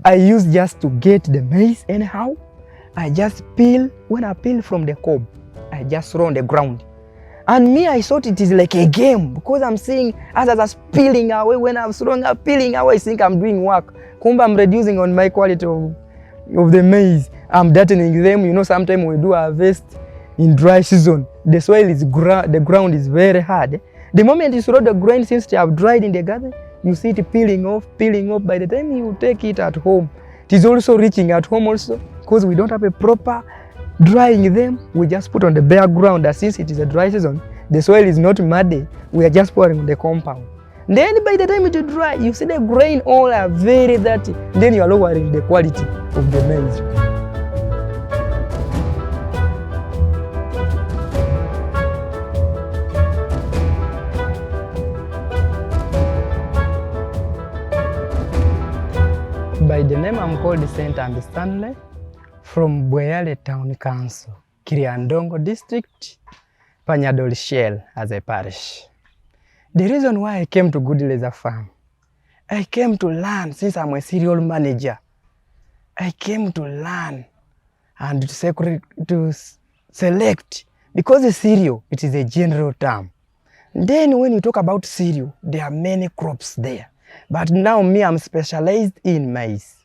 I use just to get the maize anyhow. I just peel. When I peel from the cob, I just throw on the ground. And me, I thought it is like a game because I'm seeing others are peeling away. When I'm throwing up, peeling away, I think I'm doing work. Kumba, I'm reducing on my quality of the maize. I'm dirtening them. You know, sometimes we do harvest in dry season. The soil is the ground is very hard. The moment you throw the grain, since they have dried in the garden, you see it peeling off. By the time you take it at home, it is also reaching at home also because we don't have a proper drying them. We just put on the bare ground. That since it is a dry season, the soil is not muddy. We are just pouring on the compound. Then by the time it is dry, you see the grain all are very dirty. Then you are lowering the quality of the maize. By the name, I'm called Ssentambi Stanley from Bweyale Town Council, Kiryandongo District, Panyadol Shell as a parish. The reason why I came to Gudie Farm, I came to learn since I'm a cereal manager. I came to learn and to select because the cereal, it is a general term. Then when you talk about cereal, there are many crops there. But now me, I'm specialized in maize.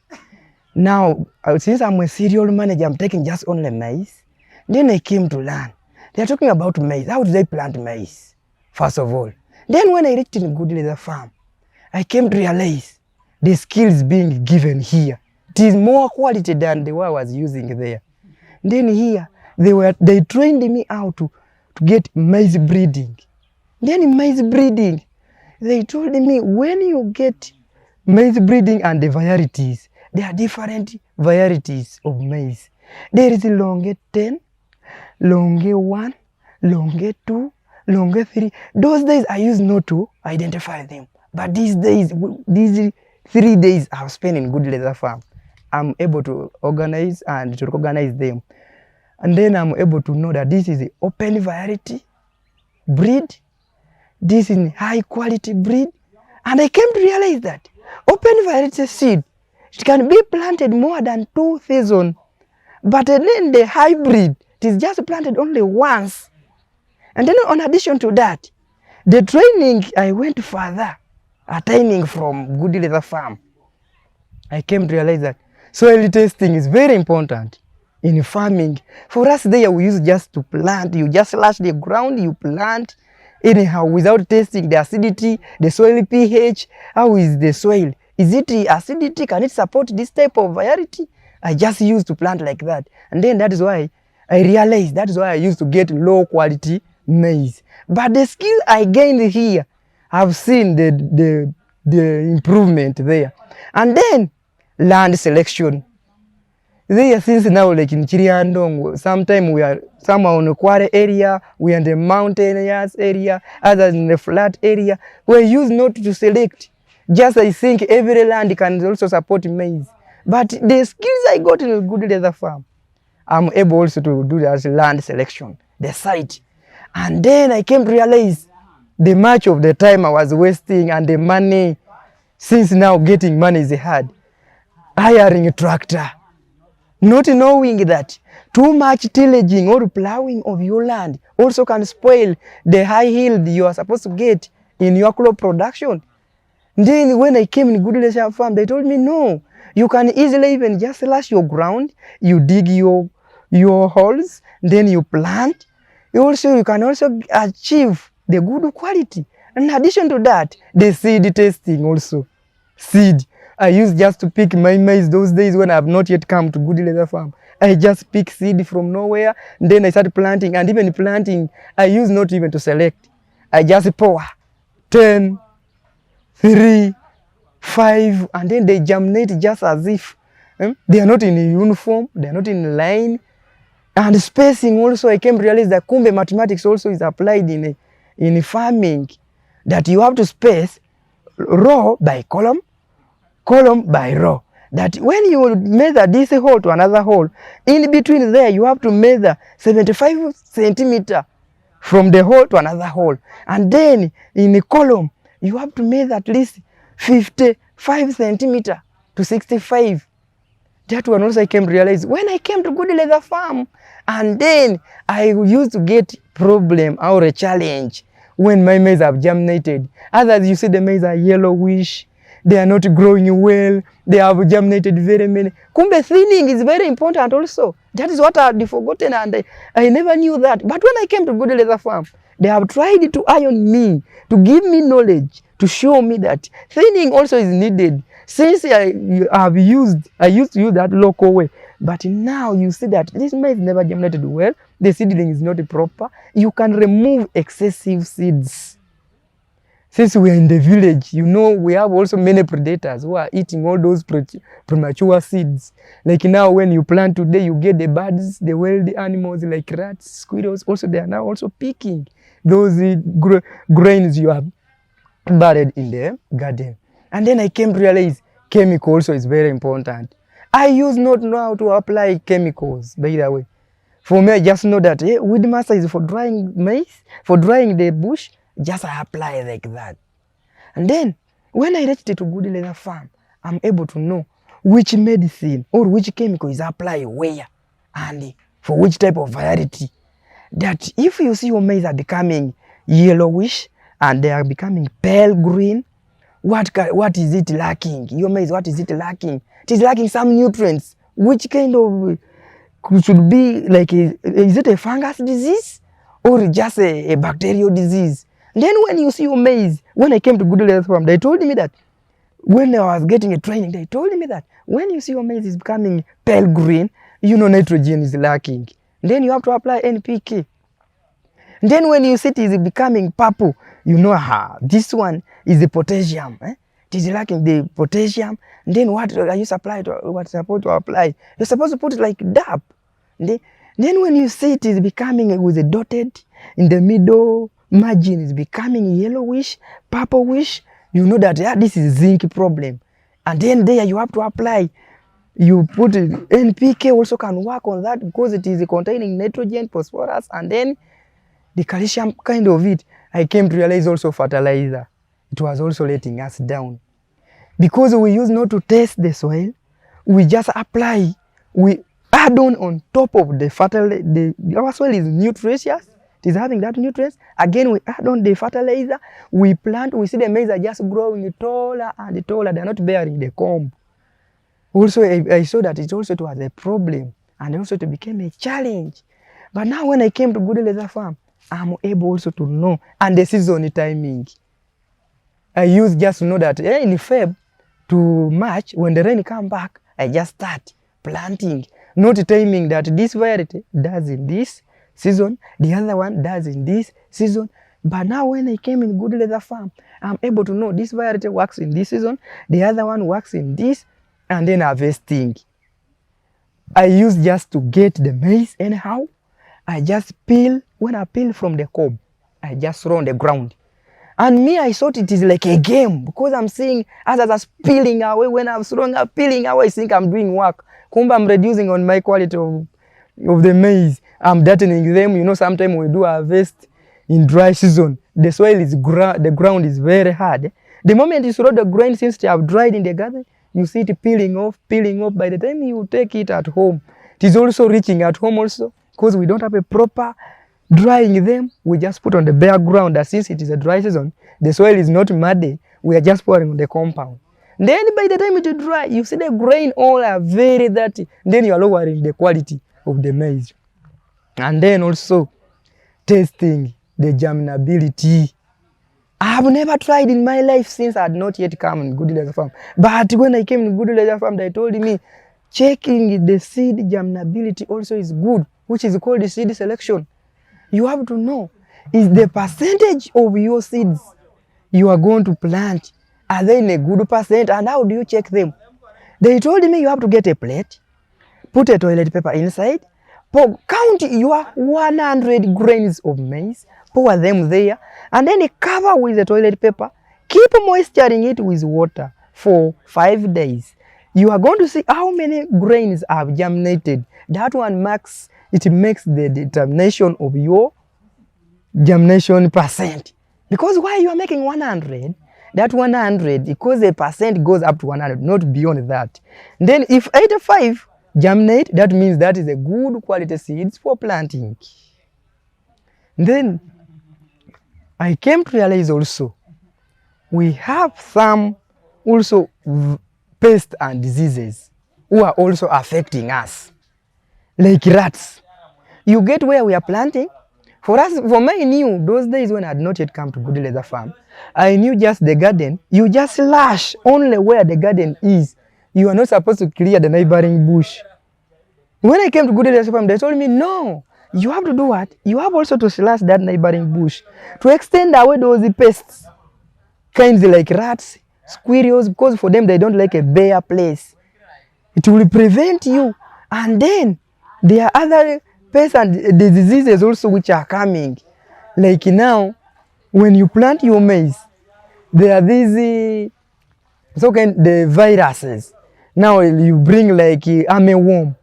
Now, since I'm a cereal manager, I'm taking just only maize. Then I came to learn. They're talking about maize. How do they plant maize, first of all? Then when I reached in Gudie Farm, I came to realize the skills being given here. It is more quality than the one I was using there. Then here, they trained me how to get maize breeding. Then in maize breeding, they told me when you get maize breeding and the varieties, there are different varieties of maize. There is longe 10, longe 1, longe 2, longe 3. Those days I used not to identify them. But these 3 days I've spent in Gudie Farm, I'm able to organize and to recognize them. And then I'm able to know that this is the open variety breed. This is high quality breed. And I came to realize that open variety seed, it can be planted more than 2 seasons. But then the hybrid, it is just planted only once. And then in addition to that, the training I went further, attaining from Gudie Farm. I came to realize that soil testing is very important in farming. For us there, we use just to plant. You just slash the ground, you plant. Anyhow, without testing the acidity, the soil pH, how is the soil? Is it acidity? Can it support this type of variety? I just used to plant like that. And then that is why I realized, that is why I used to get low quality maize. But the skill I gained here, I've seen the improvement there. And then land selection. There, since now, like in Kiryandongo, sometimes we are somehow in the quarry area, we are in the mountainous area, others in the flat area. We use not to select. Just I think every land can also support maize. But the skills I got in Gudie Farm, I'm able also to do that land selection, the site. And then I came to realize the much of the time I was wasting and the money, since now getting money is hard. Hiring a tractor. Not knowing that too much tillaging or plowing of your land also can spoil the high yield you are supposed to get in your crop production. Then when I came in Gudie Farm, they told me, no, you can easily even just slash your ground, you dig your holes, then you plant. You can also achieve the good quality. In addition to that, the seed testing also. Seed. I used just to pick my maize those days when I have not yet come to Gudie Farm. I just pick seed from nowhere, then I started planting, and even planting, I used not even to select. I just pour 10, 3, 5, and then they germinate just as if they are not in uniform, they are not in line. And spacing also, I came to realize that Kumbe mathematics also is applied in farming, that you have to space row by column, column by row. That when you measure this hole to another hole, in between there you have to measure 75 centimeters from the hole to another hole. And then in a column, you have to measure at least 55 centimeters to 65 That one also I came to realize when I came to Gudie Leather Farm, and then I used to get problem or a challenge when my maize have germinated. Others, you see the maize are yellowish, they are not growing well, they have germinated very many. Kumbe thinning is very important also. That is what I had forgotten, and I never knew that. But when I came to Gudie Leather Farm, they have tried to iron me, to give me knowledge, to show me that thinning also is needed. Since I used to use that local way, but now you see that this maize never germinated well, the seedling is not proper, you can remove excessive seeds. Since we are in the village, you know, we have also many predators who are eating all those premature seeds. Like now when you plant today, you get the birds, the wild animals like rats, squirrels, also they are now also picking those grains you have buried in the garden. And then I came to realize chemical also is very important. I used not know how to apply chemicals, by the way. For me, I just know that weed master is for drying maize, for drying the bush, just I apply like that. And then, when I reached to Gudie Leather Farm, I'm able to know which medicine or which chemical is applied where and for which type of variety. That if you see your maize are becoming yellowish and they are becoming pale green, what is it lacking? Your maize, what is it lacking? It is lacking some nutrients. Which kind of should be like, is it a fungus disease or just a bacterial disease? Then when you see your maize, when I came to Gudie Leather Farm, they told me that when I was getting a training, they told me that when you see your maize is becoming pale green, you know nitrogen is lacking. Then you have to apply NPK. Then when you see it is becoming purple, you know this one is the potassium. It is lacking the potassium. Then what are you supposed to apply? You're supposed to put it like DAP. Then when you see it is becoming with a dotted in the middle, margin is becoming yellowish, purplish, you know that this is zinc problem. And then there you have to apply. You put NPK also can work on that because it is containing nitrogen, phosphorus, and then the calcium kind of it. I came to realize also fertilizer. It was also letting us down. Because we used not to test the soil, we just apply, we add on top of the fertilizer. Our soil is nutritious. It is having that nutrients. Again, we add on the fertilizer. We plant. We see the maize are just growing taller and taller. They are not bearing the comb. Also, I saw that it also was a problem, and also it became a challenge. But now, when I came to Gudie Leather Farm, I'm able also to know and the season timing. I used just to know that in Feb to March, when the rain come back, I just start planting. Not timing that this variety does in this season, the other one does in this season. But now when I came in Gudie Leather Farm, I'm able to know this variety works in this season, the other one works in this, and then harvesting. I use just to get the maize anyhow. I just peel. When I peel from the cob, I just throw on the ground. And me, I thought it is like a game because I'm seeing others are peeling away. When I'm throwing up, peeling away, I think I'm doing work. Kumba, I'm reducing on my quality of the maize. I'm dirtening them. You know, sometimes we do harvest in dry season. The soil is the ground is very hard. The moment you throw the grain, since they have dried in the garden, you see it peeling off. By the time you take it at home, it is also reaching at home also because we don't have a proper drying them. We just put on the bare ground that since it is a dry season, the soil is not muddy. We are just pouring on the compound. Then by the time it is dry, you see the grain all are very dirty. Then you are lowering the quality of the maize. And then also testing the germinability. I have never tried in my life since I had not yet come in Gudie Leather Farm. But when I came in Gudie Leather Farm, they told me checking the seed germinability also is good, which is called the seed selection. You have to know is the percentage of your seeds you are going to plant, are they in a good percent, and how do you check them? They told me you have to get a plate, put a toilet paper inside, count your 100 grains of maize, pour them there, and then cover with the toilet paper, keep moisturizing it with water for 5 days. You are going to see how many grains have germinated. That one makes the determination of your germination percent. Because why you are making 100, that 100, because the percent goes up to 100, not beyond that. Then if 85 germinate, that means that is a good quality seeds for planting. Then I came to realize also, we have some also pests and diseases who are also affecting us, like rats. You get where we are planting. For us, for me, I knew those days when I had not yet come to Gudie Leather Farm, I knew just the garden. You just slash only where the garden is. You are not supposed to clear the neighboring bush. When I came to Gudie Leather Farm, they told me, no, you have to do what? You have also to slash that neighboring bush to extend away those pests, kinds like rats, squirrels, because for them they don't like a bare place. It will prevent you. And then there are other pests and the diseases also which are coming. Like now, when you plant your maize, there are these the viruses. Now you bring like armyworm.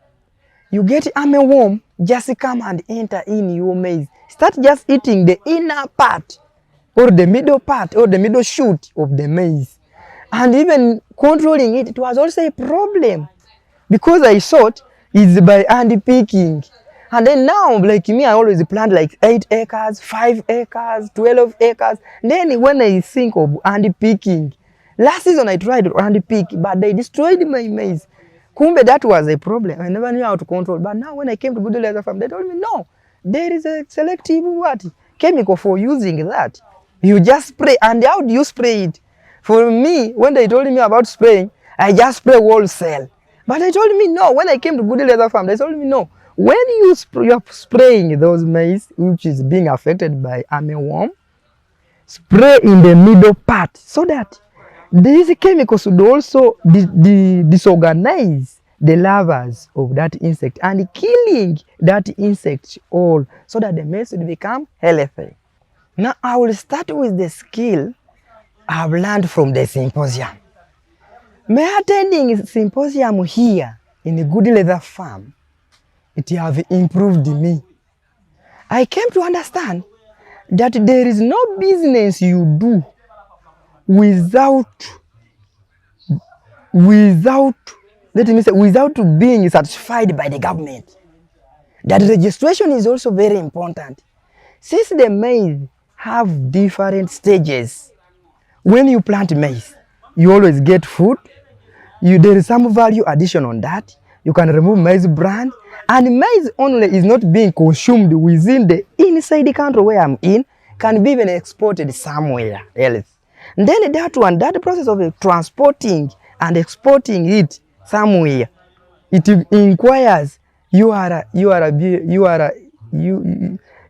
You get armyworm, just come and enter in your maize. Start just eating the inner part or the middle part or the middle shoot of the maize. And even controlling it, it was also a problem. Because I thought it's by hand picking. And then now, like me, I always plant like 8 acres, 5 acres, 12 acres. Then when I think of hand picking, last season I tried hand pick, but they destroyed my maize. Kumbe, that was a problem. I never knew how to control. But now when I came to Gudie Leather Farm, they told me, no, there is a selective chemical for using that. You just spray. And how do you spray it? For me, when they told me about spraying, I just spray wholesale. But they told me no. When I came to Gudie Leather Farm, they told me no. When you are spraying those maize, which is being affected by armyworm, spray in the middle part so that these chemicals should also disorganize the larvae of that insect and killing that insect all so that the maize will become healthy. Now I will start with the skill I've learned from the symposium. My attending symposium here in the Gudie Leather Farm, it have improved me. I came to understand that there is no business you do without being certified by the government. That registration is also very important. Since the maize have different stages, when you plant maize, you always get food. There is some value addition on that. You can remove maize bran. And maize only is not being consumed within the inside the country where I'm in, can be even exported somewhere else. And then that process of transporting and exporting it somewhere, it requires it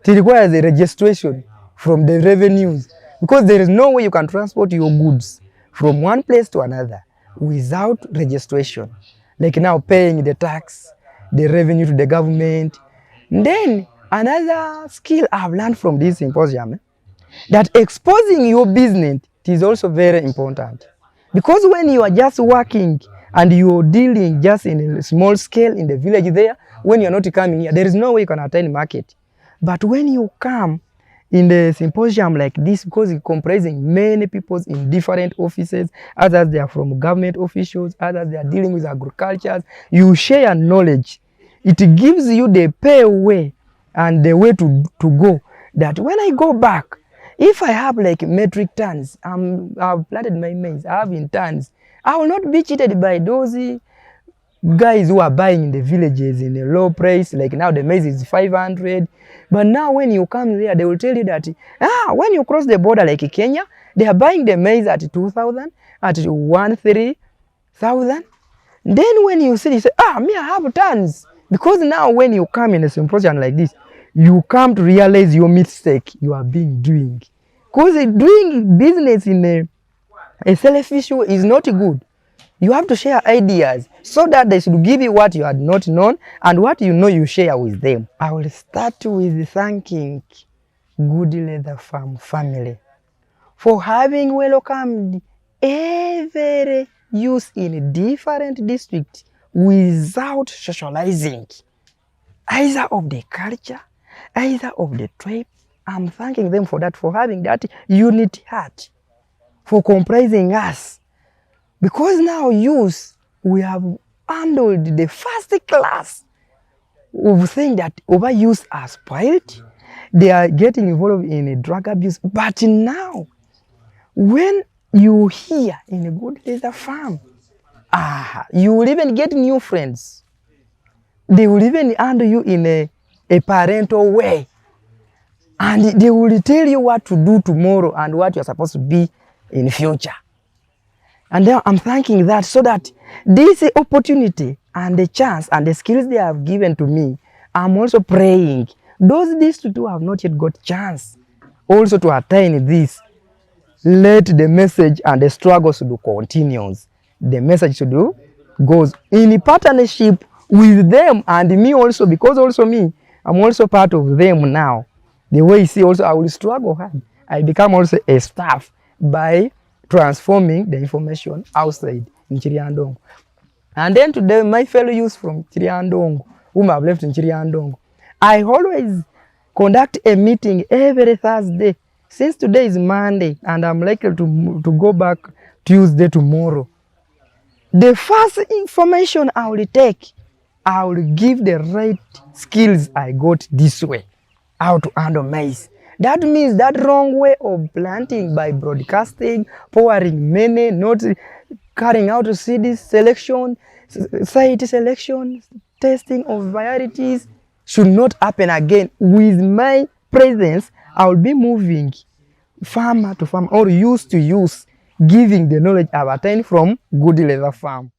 requires a registration from the revenues, because there is no way you can transport your goods from one place to another without registration. Like now paying the tax, the revenue to the government. Then another skill I've learned from this symposium, that exposing your business is also very important. Because when you are just working and you're dealing just in a small scale in the village there, when you're not coming here, there is no way you can attain market. But when you come in the symposium like this, because it's comprising many people in different offices, others they are from government officials, others they are dealing with agriculture, you share knowledge. It gives you the pathway and the way to go, that when I go back, if I have like metric tons, I've planted my maize, I have in tons, I will not be cheated by those guys who are buying in the villages in a low price. Like now the maize is 500. But now when you come there, they will tell you that, when you cross the border like Kenya, they are buying the maize at 2,000, at 1,000. Then when you see, you say, me I have tons. Because now when you come in a symposium like this, you come to realize your mistake you are doing. Because doing business in a selfish way is not good. You have to share ideas so that they should give you what you had not known, and what you know you share with them. I will start with thanking Gudie Leather Farm family for having welcomed every youth in different districts without socializing, either of the culture, either of the tribe. I'm thanking them for that, for having that unity heart, for comprising us. Because now youth, we have handled the first class of things that overuse are spoiled. They are getting involved in a drug abuse. But now, when you hear in a good leather farm, you will even get new friends. They will even handle you in a parental way. And they will tell you what to do tomorrow and what you are supposed to be in the future. And then I'm thanking that, so that this opportunity and the chance and the skills they have given to me, I'm also praying those districts who have not yet got chance also to attain this, let the message and the struggle to do continues. The message to do goes in partnership with them and me also, because also me, I'm also part of them now. The way you see also, I will struggle hard. I become also a staff by transforming the information outside in Kiryandongo. And then today, my fellow youth from Kiryandongo, whom I've left in Kiryandongo, I always conduct a meeting every Thursday. Since today is Monday, and I'm likely to go back Tuesday tomorrow. The first information I will take, I will give the right skills I got this way, how to handle maize. That means that wrong way of planting by broadcasting, pouring many, not carrying out seed selection, site selection, testing of varieties should not happen again. With my presence, I will be moving farmer to farmer or use to use, giving the knowledge I've attained from Gudie Leather Farm.